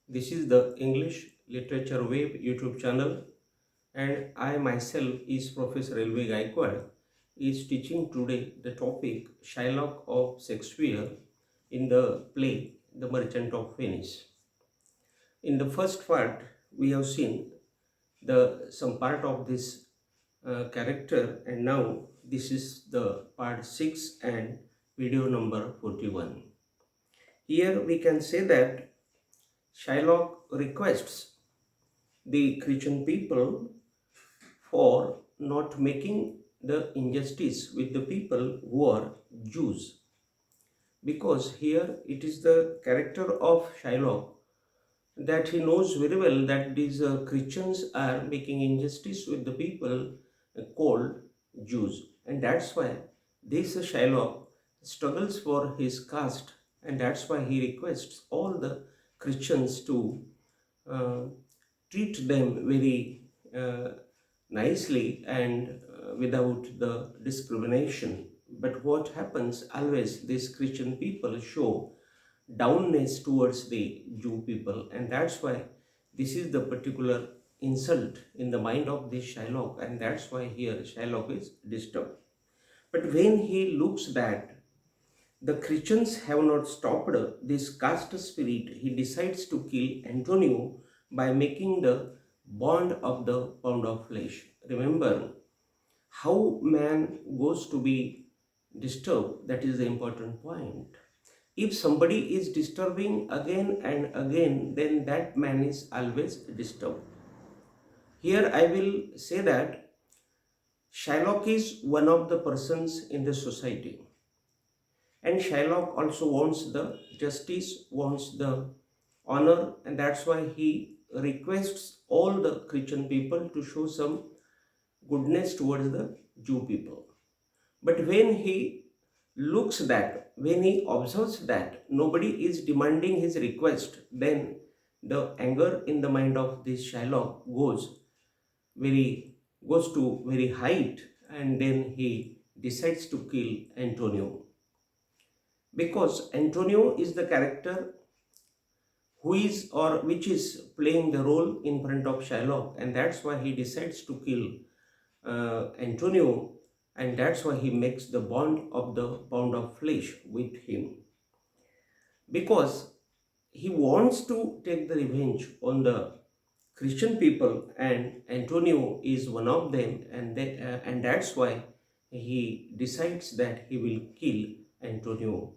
This is the English Literature Web YouTube channel, and I myself is Prof.L.B.Gayakawad is teaching today the topic Shylock of Shakespeare in the play The Merchant of Venice. In the first part, we have seen some part of this character, and now this is the part 6 and video number 41. Here we can say that Shylock requests the Christian people for not making the injustice with the people who are Jews, because here it is the character of Shylock that he knows very well that these Christians are making injustice with the people called Jews, and that's why this Shylock struggles for his caste, and that's why he requests all the Christians to uh, treat them very nicely and without the discrimination. But what happens always, these Christian people show downness towards the Jew people, and that's why this is the particular insult in the mind of this Shylock, and that's why here Shylock is disturbed. But when he looks that the Christians have not stopped this caste spirit, he decides to kill Antonio by making the bond of the pound of flesh. Remember how man goes to be disturbed, that is the important point. If somebody is disturbing again and again, then that man is always disturbed. Here I will say that Shylock is one of the persons in the society, and Shylock also wants the justice, wants the honor, and that's why he requests all the Christian people to show some goodness towards the Jew people. But when he looks that, when he observes that nobody is demanding his request, then the anger in the mind of this Shylock goes to very height, and then he decides to kill Antonio, because Antonio is the character who is or which is playing the role in front of Shylock, and that's why he decides to kill Antonio, and that's why he makes the bond of the pound of flesh with him, because he wants to take the revenge on the Christian people, and Antonio is one of them, and that's why he decides that he will kill Antonio.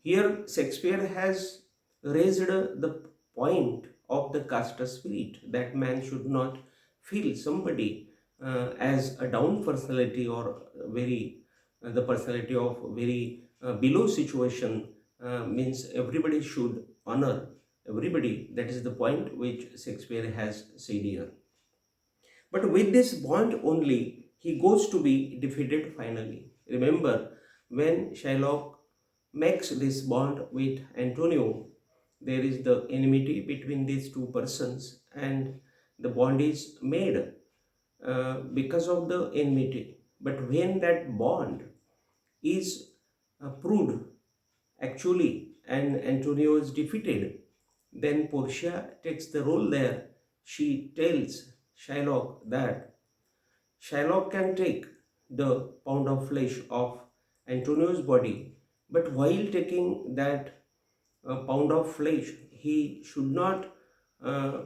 Here Shakespeare has raised the point of the caste spirit, that man should not feel somebody as a down personality or very the personality of very below situation, means everybody should honor everybody. That is the point which Shakespeare has said here. But with this bond only, he goes to be defeated finally. Remember, when Shylock makes this bond with Antonio, there is the enmity between these two persons, and the bond is made because of the enmity. But when that bond is proved actually and Antonio is defeated, then Portia takes the role there. She tells Shylock that Shylock can take the pound of flesh of Antonio's body, but while taking that pound of flesh, he should not uh,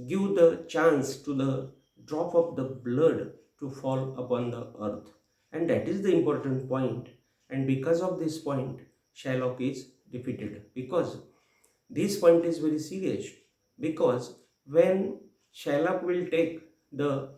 give the chance to the drop of the blood to fall upon the earth. And that is the important point. And because of this point, Shylock is defeated. Because this point is very serious. Because when Shylock will take the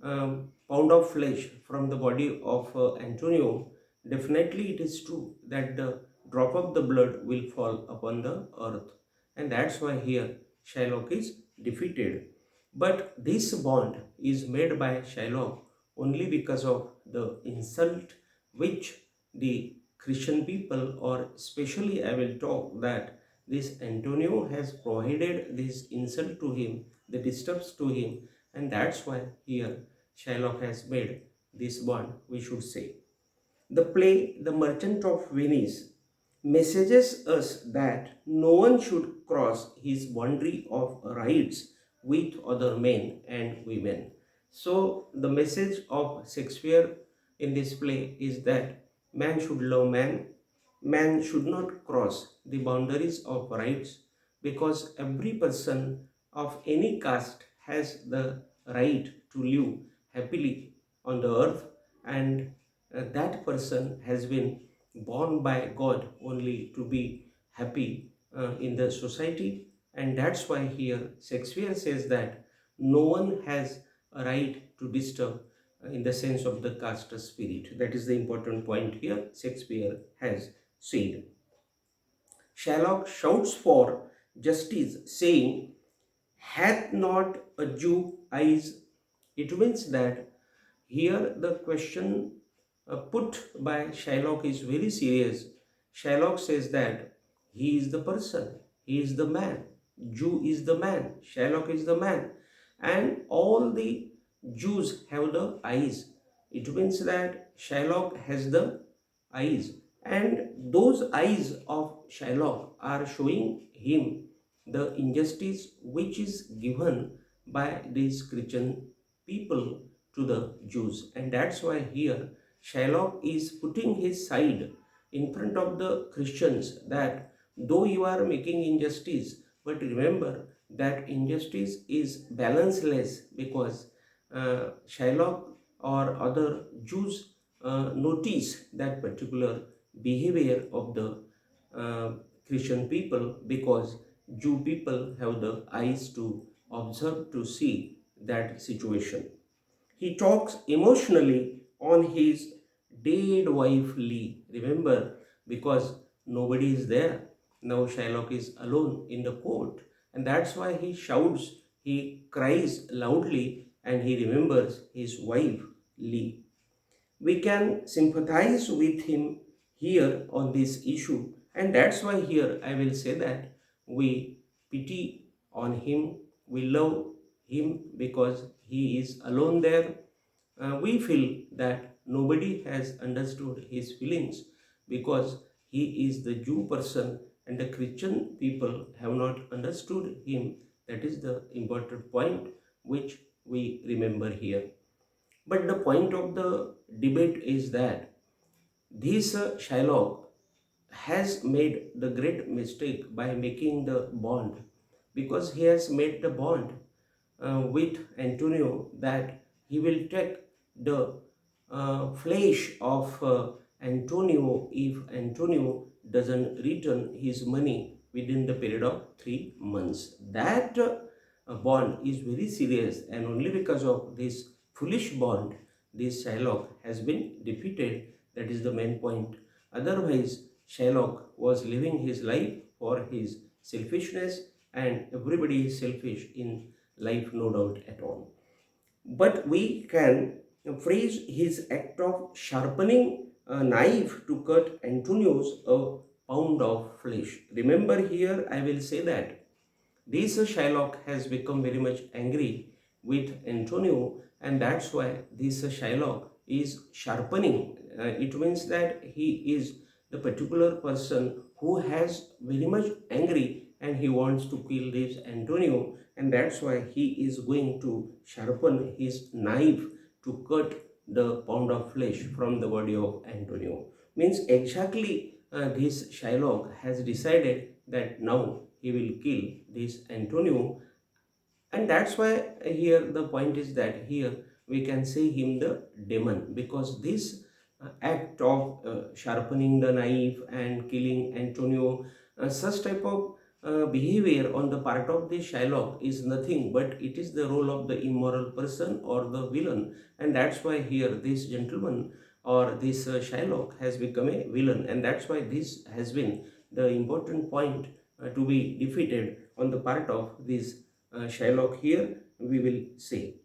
pound of flesh from the body of Antonio, definitely it is true that the drop of the blood will fall upon the earth, and that's why here Shylock is defeated. But this bond is made by Shylock only because of the insult which the Christian people, or especially I will talk that this Antonio has provided this insult to him, the disturbs to him, and that's why here Shylock has made this bond, we should say. The play The Merchant of Venice messages us that no one should cross his boundary of rights with other men and women. So, the message of Shakespeare in this play is that man should love man, man should not cross the boundaries of rights, because every person of any caste has the right to live happily on the earth, and that person has been born by God only to be happy in the society. And that's why here Shakespeare says that no one has a right to disturb in the sense of the caste spirit. That is the important point here Shakespeare has said. Shylock shouts for justice, saying, "Hath not a Jew eyes?" It means that here the question put by Shylock is very serious. Shylock says that he is the person, he is the man, Jew is the man, Shylock is the man, and all the Jews have the eyes. It means that Shylock has the eyes, and those eyes of Shylock are showing him the injustice which is given by these Christian people to the Jews. And that's why here Shylock is putting his side in front of the Christians, that though you are making injustice, but remember that injustice is balanceless, because Shylock or other Jews notice that particular behavior of the uh, Christian people, because Jew people have the eyes to observe, to see that situation. He talks emotionally on his dead wife Lee. Remember, because nobody is there. Now Shylock is alone in the court, and that's why he shouts, he cries loudly, and he remembers his wife Lee. We can sympathize with him here on this issue, and that's why here I will say that we pity on him, we love him because he is alone there. We feel that nobody has understood his feelings, because he is the Jew person and the Christian people have not understood him. That is the important point which we remember here. But the point of the debate is that this Shylock has made the great mistake by making the bond, because he has made the bond with Antonio that he will take the flesh of Antonio if Antonio doesn't return his money within the period of 3 months. That bond is very serious, and only because of this foolish bond, this Shylock has been defeated. That is the main point. Otherwise, Shylock was living his life for his selfishness, and everybody is selfish in life, no doubt at all. But we can phrase his act of sharpening a knife to cut Antonio's a pound of flesh. Remember here, I will say that this Shylock has become very much angry with Antonio, and that's why this Shylock is sharpening. It means that he is the particular person who has very much angry and he wants to kill this Antonio, and that's why he is going to sharpen his knife to cut the pound of flesh from the body of Antonio. Means exactly this Shylock has decided that now he will kill this Antonio, and that's why here the point is that here we can say him the demon, because this act of sharpening the knife and killing Antonio, such type of behavior on the part of the Shylock is nothing but it is the role of the immoral person or the villain, and that's why here this gentleman or this Shylock has become a villain, and that's why this has been the important point to be defeated on the part of this Shylock here, we will say.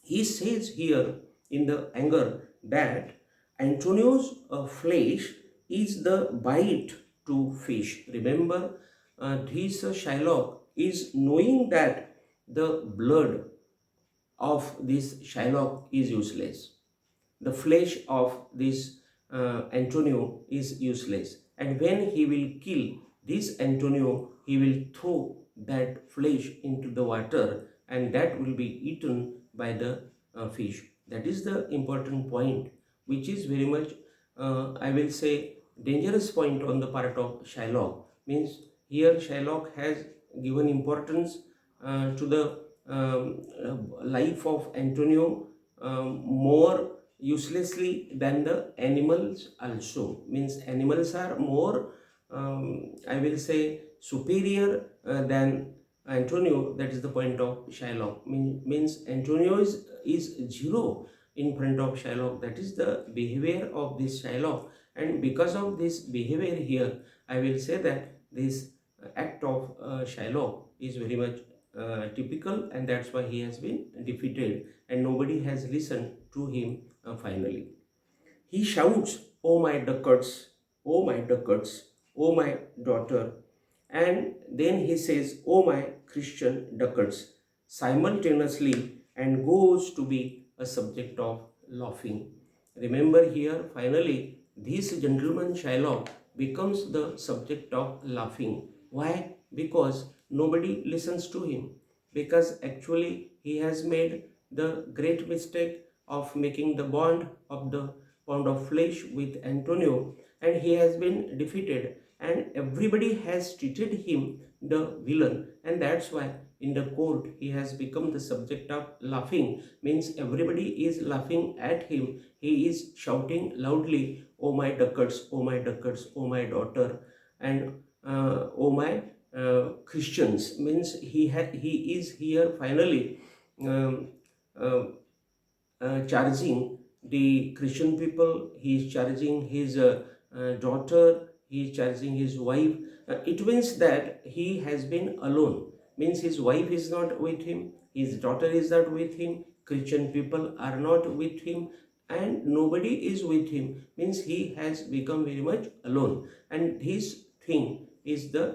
He says here in the anger that Antonio's flesh is the bite to fish. Remember, this Shylock is knowing that the blood of this Shylock is useless. The flesh of this Antonio is useless. and when he will kill this Antonio, he will throw that flesh into the water, and that will be eaten by the fish. That is the important point, which is very much, I will say, dangerous point on the part of Shylock. Means here Shylock has given importance to the life of Antonio more uselessly than the animals also. Means animals are more, I will say, superior than Antonio. That is the point of Shylock. Means Antonio is zero in front of Shylock. That is the behavior of this Shylock, and because of this behavior here, I will say that this act of Shylock is very much typical, and that's why he has been defeated and nobody has listened to him finally. He shouts, "Oh my ducats, oh my ducats, oh my daughter," and then he says, "Oh my Christian ducats," simultaneously, and goes to be a subject of laughing. Remember here, finally, this gentleman Shylock becomes the subject of laughing. Why? Because nobody listens to him. Because actually he has made the great mistake of making the bond of the pound of flesh with Antonio, and he has been defeated, and everybody has treated him the villain, and that's why in the court he has become the subject of laughing. Means everybody is laughing at him. He is shouting loudly, "Oh my ducats, oh my ducats, oh my daughter," and "Oh my Christians." Means he is here finally um, uh, charging the Christian people, he is charging his daughter, he is charging his wife. It means that he has been alone. Means his wife is not with him, his daughter is not with him, Christian people are not with him, and nobody is with him. Means he has become very much alone. And this thing is the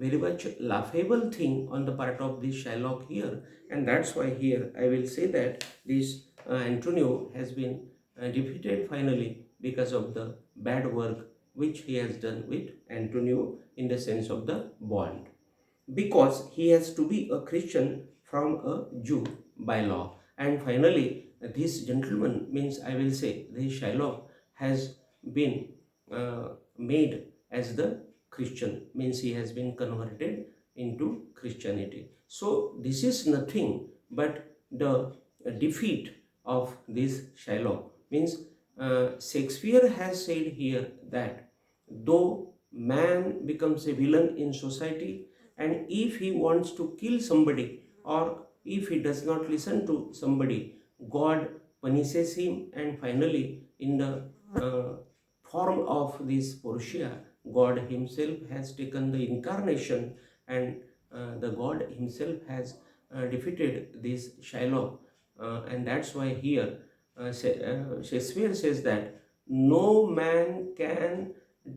very much laughable thing on the part of this Shylock here. And that's why here I will say that this Antonio has been defeated finally because of the bad work which he has done with Antonio in the sense of the bond. Because he has to be a Christian from a Jew by law. And finally, this gentleman, means I will say, this Shylock has been made as the Christian, means he has been converted into Christianity. So this is nothing but the defeat of this Shylock. Means Shakespeare has said here that though man becomes a villain in society, and if he wants to kill somebody, or if he does not listen to somebody, God punishes him, and finally in the form of this Portia, God himself has taken the incarnation, and the God himself has defeated this Shylock. And that's why here Shakespeare says that no man can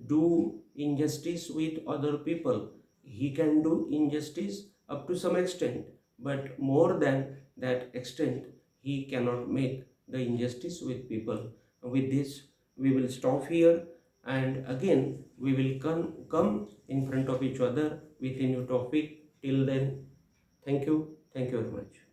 do injustice with other people. He can do injustice up to some extent, but more than that extent, he cannot make the injustice with people. With this, we will stop here, and again we will come in front of each other with a new topic. Till then, thank you very much.